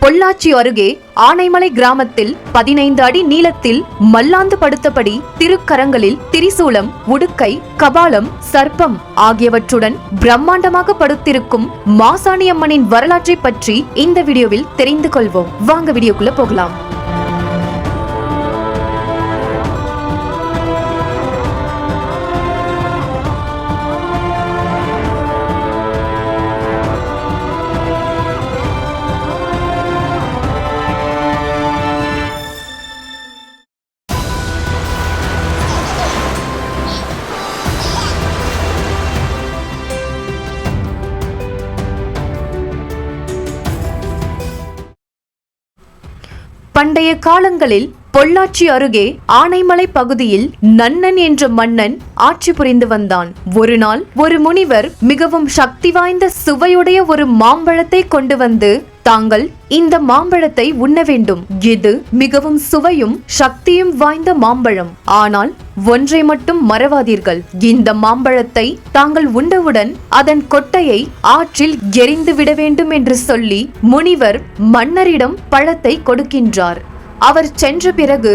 பொள்ளாச்சி அருகே ஆனைமலை கிராமத்தில் 15 அடி நீளத்தில் மல்லாந்து படுத்தபடி திருக்கரங்களில் திரிசூலம், உடுக்கை, கபாலம், சர்ப்பம் ஆகியவற்றுடன் பிரம்மாண்டமாக படுத்திருக்கும் மாசாணி அம்மனின் வரலாற்றை பற்றி இந்த வீடியோவில் தெரிந்து கொள்வோம். வாங்க வீடியோக்குள்ள போகலாம். பண்டைய காலங்களில் பொள்ளாச்சி அருகே ஆனைமலை பகுதியில் நன்னன் என்ற மன்னன் ஆட்சி புரிந்து வந்தான். ஒரு நாள் ஒரு முனிவர் மிகவும் சக்தி வாய்ந்த சுவையுடைய ஒரு மாம்பழத்தை கொண்டு வந்து, தாங்கள் இந்த மாம்பழத்தை உண்ண வேண்டும். இது மிகவும் சுவையும் சக்தியும் வாய்ந்த மாம்பழம். ஆனால் ஒன்றை மட்டும் மறவாதீர்கள். இந்த மாம்பழத்தை தாங்கள் உண்டவுடன் அதன் கொட்டையை ஆற்றில் எரிந்து விட வேண்டும் என்று சொல்லி முனிவர் மன்னரிடம் பழத்தை கொடுக்கின்றார். அவர் சென்ற பிறகு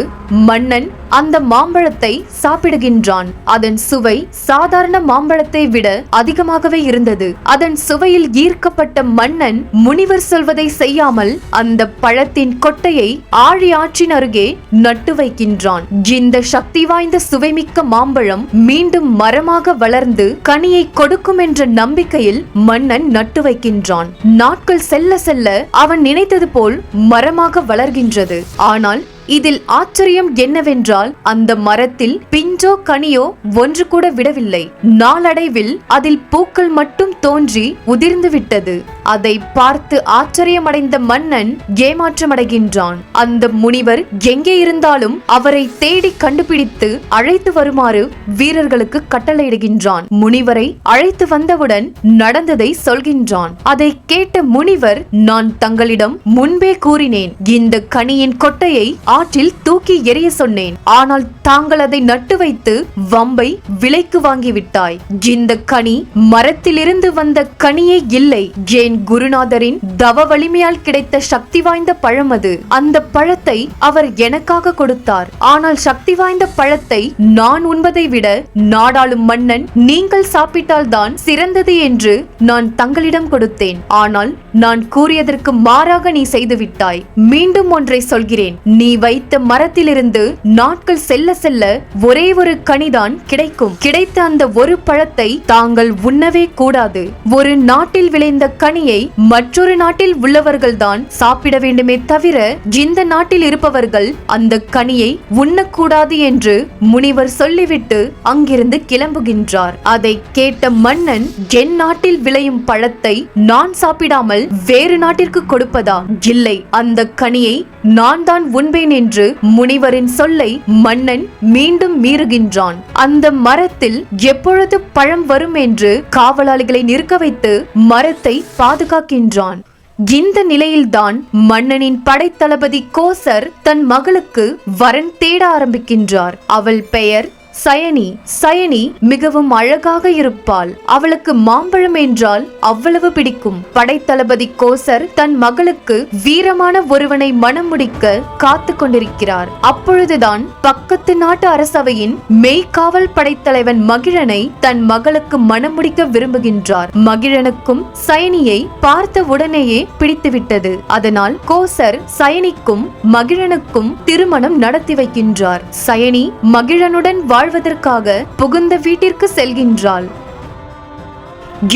மன்னன் அந்த மாம்பழத்தை சாப்பிடுகின்றான். அதன் சுவை சாதாரண மாம்பழத்தை விட அதிகமாகவே இருந்தது. அதன் சுவையில் ஈர்க்கப்பட்ட மன்னன் முனிவர் சொல்வதை செய்யாமல் அந்த பழத்தின் கொட்டையை ஆழி ஆற்றின் அருகே நட்டு வைக்கின்றான். இந்த சக்தி வாய்ந்த சுவைமிக்க மாம்பழம் மீண்டும் மரமாக வளர்ந்து கனியை கொடுக்கும் என்ற நம்பிக்கையில் மன்னன் நட்டு வைக்கின்றான். நாட்கள் செல்ல செல்ல அவன் நினைத்தது போல் மரமாக வளர்கின்றது. ஆனால் இதில் ஆச்சரியம் என்னவென்றால், அந்த மரத்தில் பிஞ்சோ கனியோ ஒன்று கூட விடவில்லை. நாளடைவில் அதில் பூக்கள் மட்டும் தோன்றி உதிர்ந்து விட்டது. அதை பார்த்து ஆச்சரியமடைந்த மன்னன் ஏமாற்றமடைகின்றான். அந்த முனிவர் எங்கே இருந்தாலும் அவரை தேடி கண்டுபிடித்து அழைத்து வருமாறு வீரர்களுக்கு கட்டளையிடுகின்றான். முனிவரை அழைத்து வந்தவுடன் நடந்ததை சொல்கின்றான். அதை கேட்ட முனிவர், நான் தங்களிடம் முன்பே கூறினேன், இந்த கனியின் கொட்டையை ஆற்றில் தூக்கி எறிய சொன்னேன். ஆனால் தாங்கள் அதை நட்டு வைத்து வம்பை விலைக்கு வாங்கிவிட்டாய். இந்த கனி மரத்திலிருந்து வந்த கனியே இல்லை. என் குருநாதரின் தவ வலிமையால் கிடைத்த சக்தி வாய்ந்த பழம் அது. அந்த பழத்தை அவர் எனக்காக கொடுத்தார். ஆனால் சக்தி வாய்ந்த பழத்தை நான் உண்பதை விட நாடாளும் மன்னன் நீங்கள் சாப்பிட்டால்தான் சிறந்தது என்று நான் தங்களிடம் கொடுத்தேன். ஆனால் நான் கூறியதற்கு மாறாக நீ செய்துவிட்டாய். மீண்டும் ஒன்றை சொல்கிறேன், நீ வைத்த மரத்திலிருந்து நாட்கள் செல்ல செல்ல ஒரே ஒரு கனிதான் கிடைக்கும். கிடைத்த அந்த ஒரு பழத்தை தாங்கள் உண்ணவே கூடாது. ஒரு நாட்டில் விளைந்த கனியை மற்றொரு நாட்டில் உள்ளவர்கள் தான் சாப்பிட வேண்டுமே தவிர இந்த நாட்டில் இருப்பவர்கள் அந்த கனியை உண்ணக்கூடாது என்று முனிவர் சொல்லிவிட்டு அங்கிருந்து கிளம்புகின்றார். அதை கேட்ட மன்னன், என் நாட்டில் விளையும் பழத்தை நான் சாப்பிடாமல் வேறு நாட்டிற்கு கொடுப்பதா? இல்லை, அந்த கனியை நான் தான் உண்பேன் என்று முனிவரின் சொல்லை மன்னன் மீண்டும் மீறுகின்றான். அந்த மரத்தில் எப்பொழுது பழம் வரும் என்று காவலாளிகளை நிற்க வைத்து மரத்தை பாதுகாக்கின்றான். இந்த நிலையில்தான் மன்னனின் படைத்தளபதி கோசர் தன் மகளுக்கு வரன் தேட ஆரம்பிக்கின்றார். அவள் பெயர் சயனி. சயனி மிகவும் அழகாக இருப்பாள். அவளுக்கு மாம்பழம் என்றால் அவ்வளவு பிடிக்கும். படைத்தளபதி கோசர் தன் மகளுக்கு வீரமான ஒருவனை மணம் முடிக்க காத்து கொண்டிருக்கிறார். அப்பொழுதுதான் பக்கத்து நாட்டு அரசவையின் மெய்காவல் படைத்தலைவன் மகிழனை தன் மகளுக்கு மணம் முடிக்க விரும்புகின்றார். மகிழனுக்கும் சயனியை பார்த்த உடனேயே பிடித்துவிட்டது. அதனால் கோசர் சயனிக்கும் மகிழனுக்கும் திருமணம் நடத்தி வைக்கின்றார். சயனி மகிழனுடன் வாழ்வதற்காக புகுந்த வீட்டிற்கு செல்கின்றாள்.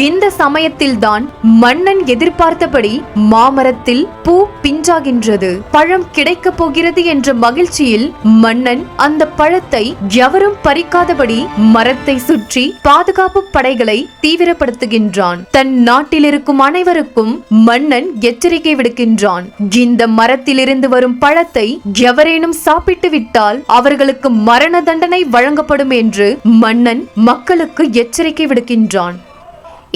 இந்த சமயத்தில்தான் மன்னன் எதிர்பார்த்தபடி மாமரத்தில் பூ பிஞ்சாகின்றது. பழம் கிடைக்க போகிறது என்ற மகிழ்ச்சியில் மன்னன் அந்த பழத்தை எவரும் பறிக்காதபடி மரத்தை சுற்றி பாதுகாப்பு படைகளை தீவிரப்படுத்துகின்றான். தன் நாட்டில் இருக்கும் அனைவருக்கும் மன்னன் எச்சரிக்கை விடுக்கின்றான். இந்த மரத்திலிருந்து வரும் பழத்தை எவரேனும் சாப்பிட்டு விட்டால் அவர்களுக்கு மரண தண்டனை வழங்கப்படும் என்று மன்னன் மக்களுக்கு எச்சரிக்கை விடுக்கின்றான்.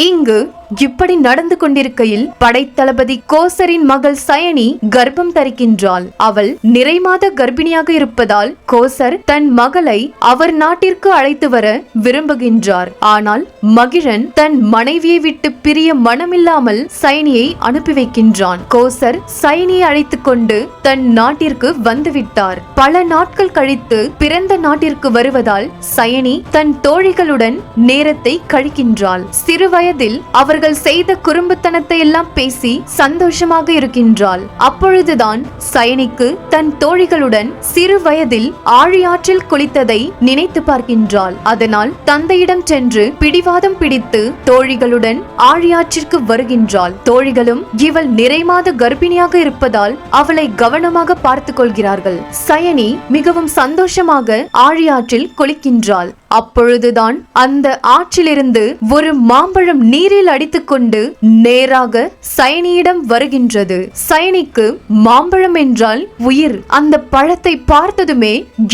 இங்கு இப்படி நடந்து கொண்டிருக்கையில் படைத்தளபதி கோசரின் மகள் சயனி கர்ப்பம் தரிக்கின்றாள். அவள் நிறைமாத கர்ப்பிணியாக இருப்பதால் கோசர் தன் மகளை அவர் நாட்டிற்கு அழைத்து வர விரும்புகின்றார். ஆனால் மகிழன் தன் மனைவியை விட்டு பிரிய மனமில்லாமல் சயனியை அனுப்பி வைக்கின்றான். கோசர் சயனியை அழைத்துக் கொண்டு தன் நாட்டிற்கு வந்துவிட்டார். பல நாட்கள் கழித்து பிறந்த நாட்டிற்கு வருவதால் சயனி தன் தோழிகளுடன் நேரத்தை கழிக்கின்றாள். சிறு வயதில் அவர்கள் செய்த குறும்புத்தனத்தை எல்லாம் பேசி சந்தோஷமாக இருக்கின்றாள். அப்பொழுதுதான் சயனிக்கு தன் தோழிகளுடன் சிறு வயதில் ஆழியாற்றில் குளித்ததை நினைத்து பார்க்கின்றாள். அதனால் தந்தையிடம் சென்று பிடிவாதம் பிடித்து தோழிகளுடன் ஆழியாற்றிற்கு வருகின்றாள். தோழிகளும் இவள் நிறைமாத கர்ப்பிணியாக இருப்பதால் அவளை கவனமாக பார்த்துக் கொள்கிறார்கள். சயனி மிகவும் சந்தோஷமாக ஆழியாற்றில் குளிக்கின்றாள். அப்பொழுதுதான் அந்த ஆற்றிலிருந்து ஒரு மாம்பழம் நீரில் அடித்துக்கொண்டு நேராக சயனியிடம் வருகின்றது. சயனிக்கு மாம்பழம் என்றால் உயிர். அந்த பழத்தை பார்த்ததுமே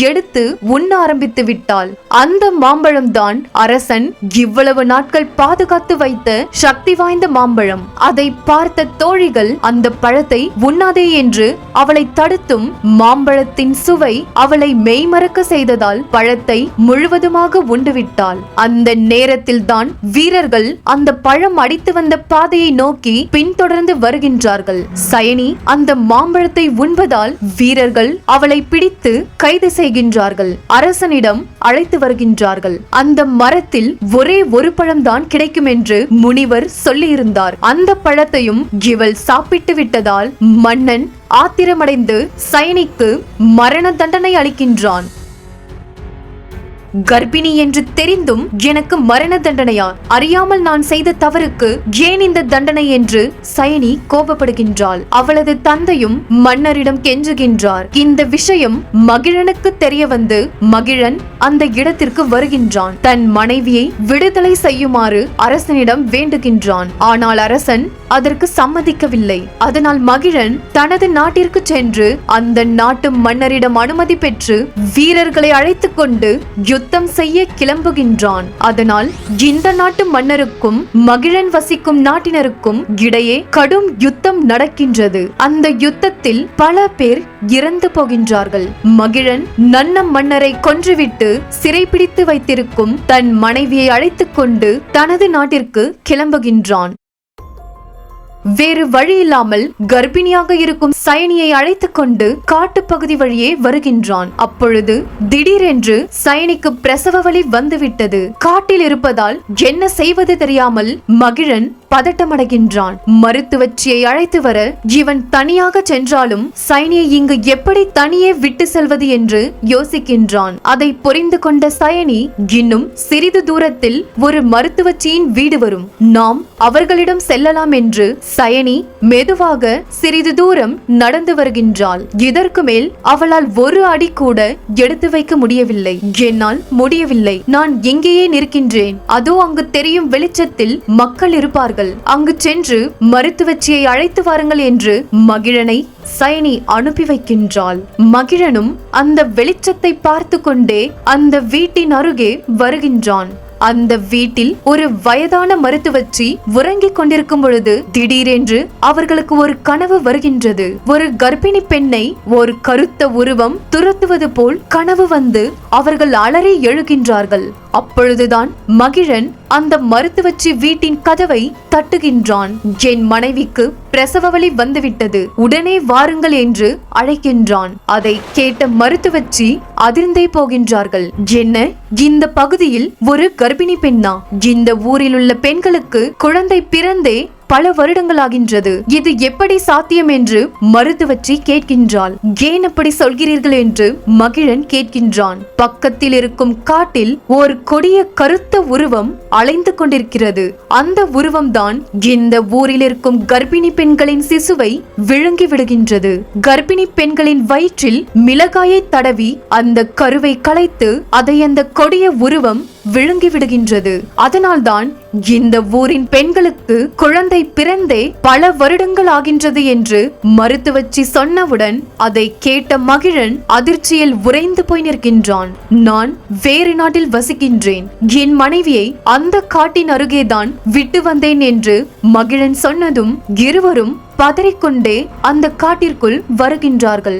எடுத்து உண்ண ஆரம்பித்து விட்டாள். அந்த மாம்பழம் தான் அரசன் இவ்வளவு நாட்கள் பாதுகாத்து வைத்த சக்தி வாய்ந்த மாம்பழம். அதை பார்த்த தோழிகள் அந்த பழத்தை உண்ணாதே என்று அவளை தடுத்தும் மாம்பழத்தின் சுவை அவளை மெய்மறக்க செய்ததால் பழத்தை முழுவதுமாக உண்டுவிட்டாள். அந்த நேரத்தில் தான் வீரர்கள் அந்த பழம் அடித்து வந்த பாதையை நோக்கி பின்தொடர்ந்து வருகின்றார்கள். சயனி அந்த மாம்பழத்தை உண்பதால் வீரர்கள் அவளை பிடித்து கைது செய்கின்றார்கள். அரசனிடம் அழைத்து வருகின்றார்கள். அந்த மரத்தில் ஒரே ஒரு பழம்தான் கிடைக்கும் என்று முனிவர் சொல்லியிருந்தார். அந்த பழத்தையும் இவள் சாப்பிட்டு விட்டதால் மன்னன் ஆத்திரமடைந்து சயனிக்கு மரண தண்டனை அளிக்கின்றான். கர்ப்பிணி என்று தெரிந்தும் எனக்கு மரண தண்டனையா? அறியாமல் நான் செய்த தவறுக்கு ஏன் இந்த தண்டனை என்று சயனி கோபப்படுகின்றாள். அவளது தந்தையும் மன்னரிடம் கெஞ்சுகின்றார். இந்த விஷயம் மகிழனுக்கு தெரிய வந்து மகிழன் அந்த இடத்திற்கு வருகின்றான். தன் மனைவியை விடுதலை செய்யுமாறு அரசனிடம் வேண்டுகின்றான். ஆனால் அரசன் அதற்கு சம்மதிக்கவில்லை. அதனால் மகிழன் தனது நாட்டிற்கு சென்று அந்த நாட்டு மன்னரிடம் அனுமதி பெற்று வீரர்களை அழைத்துக் கொண்டு யுத்தம் செய்ய கிளம்புகின்றான். அதனால் இந்த நாட்டு மன்னருக்கும் மகிழன் வசிக்கும் நாட்டினருக்கும் இடையே கடும் யுத்தம் நடக்கின்றது. அந்த யுத்தத்தில் பல பேர் இறந்து போகின்றார்கள். மகிழன் நன்னம் மன்னரை கொன்றுவிட்டு சிறைப்பிடித்து வைத்திருக்கும் தன் மனைவியை அழைத்துக் கொண்டு தனது நாட்டிற்கு கிளம்புகின்றான். வேறு வழியில்லாமல் கர்ப்பிணியாக இருக்கும் சயனியை அழைத்துக் கொண்டு காட்டுப்பகுதி வழியே வருகின்றான். அப்பொழுது திடீரென்று சயனிக்கு பிரசவ வலி வந்துவிட்டது. காட்டில் இருப்பதால் என்ன செய்வது தெரியாமல் மகிழன் பதட்டமடைகின்றான். மருத்துவச்சியை அழைத்து வர இவன் தனியாக சென்றாலும் சயனியை இங்கு எப்படி தனியே விட்டு செல்வது என்று யோசிக்கின்றான். அதை புரிந்து கொண்ட சயனி இன்னும் சிறிது தூரத்தில் ஒரு மருத்துவச்சியின் வீடு வரும். நாம் அவர்களிடம் செல்லலாம் என்று சயனி மெதுவாக சிறிது தூரம் நடந்து வருகின்றாள். இதற்கு மேல் அவளால் ஒரு அடி கூட எடுத்து வைக்க முடியவில்லை. என்னால் முடியவில்லை, நான் எங்கேயே நிற்கின்றேன். அதோ அங்கு தெரியும் வெளிச்சத்தில் மக்கள் இருப்பார்கள். அங்கு சென்று மருத்துவச்சியை அழைத்து வாருங்கள் என்று மகிழனை சயனி அனுப்பி வைக்கின்றாள். மகிழனும் அந்த வெளிச்சத்தை பார்த்து கொண்டே அந்த வீட்டின் அருகே வருகின்றான். அந்த வீட்டில் ஒரு வயதான மருத்துவச்சி உறங்கிக் கொண்டிருக்கும் பொழுது திடீரென்று அவர்களுக்கு ஒரு கனவு வருகின்றது. ஒரு கர்ப்பிணி பெண்ணை ஒரு கருத்த உருவம் துரத்துவது போல் கனவு வந்து அவர்கள் அலறி எழுகின்றார்கள். அப்பொழுதுதான் மகிழன் அந்த மருத்துவச்சி வீட்டின் கதவை தட்டுகின்றான். என் மனைவிக்கு பிரசவ வலி வந்துவிட்டது, உடனே வாருங்கள் என்று அழைக்கின்றான். அதை கேட்ட மருத்துவச்சி அதிர்ந்தே போகின்றார்கள். என்ன, இந்த பகுதியில் ஒரு கர்ப்பிணி பெண்ணா? இந்த ஊரில் உள்ள பெண்களுக்கு குழந்தை பிறந்தே பல வருடங்களாகின்றது. இது எப்படி சாத்தியம் என்று மருத்துவச்சி கேட்கின்றாள். ஏன் அப்படி சொல்கிறீர்கள் என்று மகிழன் கேட்கின்றான். பக்கத்தில் இருக்கும் காட்டில் ஒரு கொடிய கருத்த உருவம் அலைந்து கொண்டிருக்கிறது. அந்த உருவம்தான் இந்த ஊரில் இருக்கும் கர்ப்பிணி பெண்களின் சிசுவை விழுங்கி விடுகின்றது. கர்ப்பிணி பெண்களின் வயிற்றில் மிளகாயை தடவி அந்த கருவை களைத்து அதை அந்த கொடிய உருவம் விழுங்கி விடுகின்றது. அதனால்தான் இந்த ஊரின் பெண்களுக்கு குழந்தை பிறந்தே பல வருடங்கள் ஆகின்றது என்று மருத்துவச்சி சொன்னவுடன் அதை கேட்ட மகிழன் அதிர்ச்சியில் உறைந்து போய் நிற்கின்றான். நான் வேறு நாட்டில் வசிக்கின்றேன், என் மனைவியை அந்த காட்டின் அருகேதான் விட்டு வந்தேன் என்று மகிழன் சொன்னதும் இருவரும் பதறிக்கொண்டே அந்த காட்டிற்குள் வருகின்றார்கள்.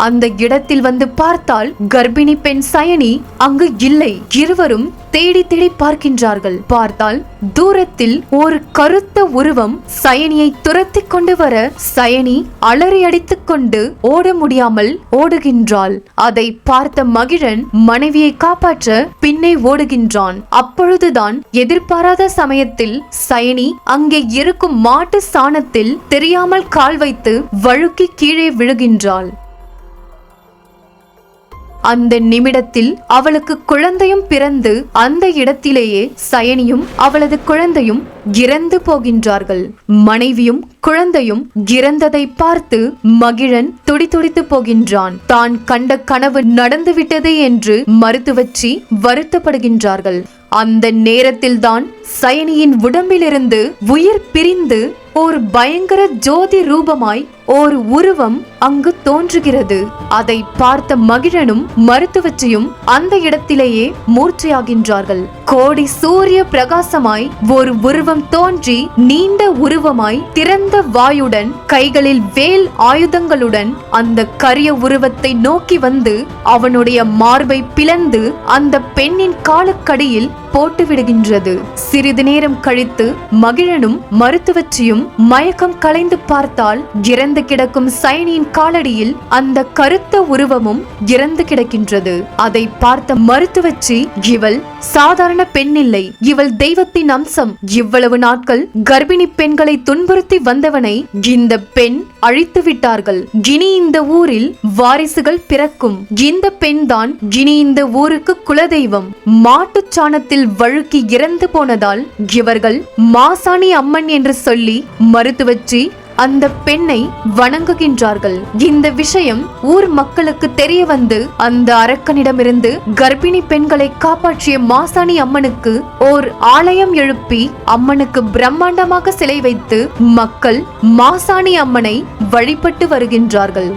அந்த இடத்தில் வந்து பார்த்தால் கர்ப்பிணி பெண் சயனி அங்கு இல்லை. இருவரும் தேடி தேடி பார்க்கின்றார்கள். பார்த்தால் தூரத்தில் ஒரு கருத்த உருவம் சயனியை துரத்தி கொண்டு வர சயனி அலறி அடித்துக் கொண்டு ஓட முடியாமல் ஓடுகின்றாள். அதை பார்த்த மகிழன் மனைவியை காப்பாற்ற பின்னே ஓடுகின்றான். அப்பொழுதுதான் எதிர்பாராத சமயத்தில் சயனி அங்கே இருக்கும் மாட்டு சாணத்தில் தெரியாமல் கால் வைத்து வழுக்கி கீழே விழுகின்றாள். அந்த நிமிடத்தில் அவளுக்கு குழந்தையும் பிறந்து அந்த இடத்திலேயே சயனியும் அவளது குழந்தையும் இறந்து போகின்றார்கள். மனைவியும் குழந்தையும் இறந்ததை பார்த்து மகிழன் துடிதுடித்து போகின்றான். தான் கண்ட கனவு நடந்துவிட்டது என்று மருத்துவச்சி வருத்தப்படுகின்றார்கள். அந்த நேரத்தில்தான் சயனியின் உடம்பிலிருந்து உயிர் பிரிந்து ஒரு பயங்கர ஜோதி ரூபமாய் ஒரு உருவம் அங்கு தோன்றுகிறது. அதை பார்த்த மகிழனும் மருத்துவச்சியும் அந்த இடத்திலேயே மூர்ச்சையாகின்றார்கள். கோடி சூரிய பிரகாசமாய் ஒரு உருவம் தோன்றி நீண்ட உருவமாய் திறந்த வாயுடன் கைகளில் வேல் ஆயுதங்களுடன் அந்த கரிய உருவத்தை நோக்கி வந்து அவனுடைய மார்பை பிளந்து அந்த பெண்ணின் காலுக்கடியில் போட்டு விடுகின்றது. சிறிது நேரம் கழித்து மகிழனும் மருத்துவச்சியும் மயக்கம் கலைந்து பார்த்தால் இறந்து கிடக்கும் சயனியின் காலடியில் அந்த கருத்த உருவமும் இறந்து கிடக்கின்றது. அதை பார்த்த மருத்துவச்சி, இவள் சாதாரண பெண் இல்லை, இவள் தெய்வத்தின் அம்சம். இவ்வளவு நாட்கள் கர்ப்பிணி பெண்களை துன்புறுத்தி வந்தவனை இந்த பெண் அழித்து விட்டார்கள். இனி இந்த ஊரில் வாரிசுகள் பிறக்கும். இந்த பெண் தான் இனி இந்த ஊருக்கு குலதெய்வம். மாட்டுச் சாணத்தில் வழுக்கி இறந்து போனதால் இவர்கள் மாசாணி அம்மன் என்று சொல்லி மருத்துவச்சி அந்த பெண்ணை வணங்குகின்றார்கள். இந்த விஷயம் ஊர் மக்களுக்கு தெரிய வந்து அந்த அரக்கனிடமிருந்து கர்ப்பிணி பெண்களை காப்பாற்றிய மாசாணி அம்மனுக்கு ஓர் ஆலயம் எழுப்பி அம்மனுக்கு பிரம்மாண்டமாக சிலை வைத்து மக்கள் மாசாணி அம்மனை வழிபட்டு வருகின்றார்கள்.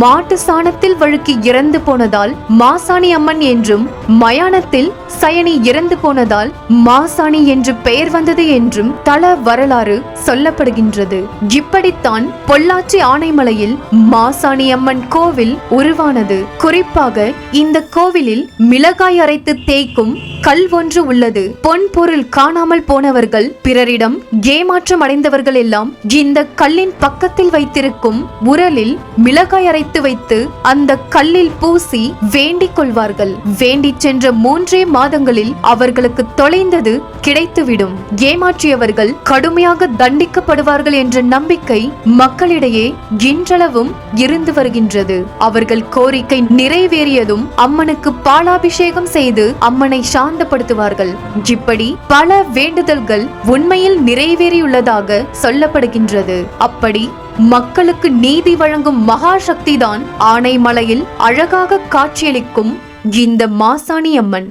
மாட்டு சாணத்தில் வழுக்கி இறந்து போனதால் மாசாணி அம்மன் என்றும், மயானத்தில் சயனி இறந்து போனதால் மாசாணி என்று பெயர் வந்தது என்றும் தல வரலாறு சொல்லப்படுகின்றது. இப்படித்தான் பொள்ளாச்சி ஆனைமலையில் மாசாணி அம்மன் கோவில் உருவானது. குறிப்பாக இந்த கோவிலில் மிளகாய் அரைத்து தேய்க்கும் கல் ஒன்று உள்ளது. பொன் பொருள் காணாமல் போனவர்கள், பிறரிடம் ஏமாற்றம் அடைந்தவர்கள் எல்லாம் இந்த கல்லின் பக்கத்தில் வைத்திருக்கும் உரலில் மிளகாய் அரைத்து வைத்து அந்த கல்லில் பூசி வேண்டிக் கொள்வார்கள். வேண்டி சென்ற 3 மாதங்களில் அவர்களுக்கு தொலைந்தது கிடைத்துவிடும். ஏமாற்றியவர்கள் கடுமையாக தண்டிக்கப்படுவார்கள் என்ற நம்பிக்கை மக்களிடையே இன்றளவும் இருந்து வருகின்றது. அவர்கள் கோரிக்கை நிறைவேறியதும் அம்மனுக்கு பாலாபிஷேகம் செய்து அம்மனை சாந்தப்படுத்துவார்கள். இப்படி பல வேண்டுதல்கள் உண்மையில் நிறைவேறியுள்ளதாக சொல்லப்படுகின்றது. அப்படி மக்களுக்கு நீதி வழங்கும் மகா சக்திதான் ஆனைமலையில் அழகாக காட்சியளிக்கும் இந்த மாசாணி அம்மன்.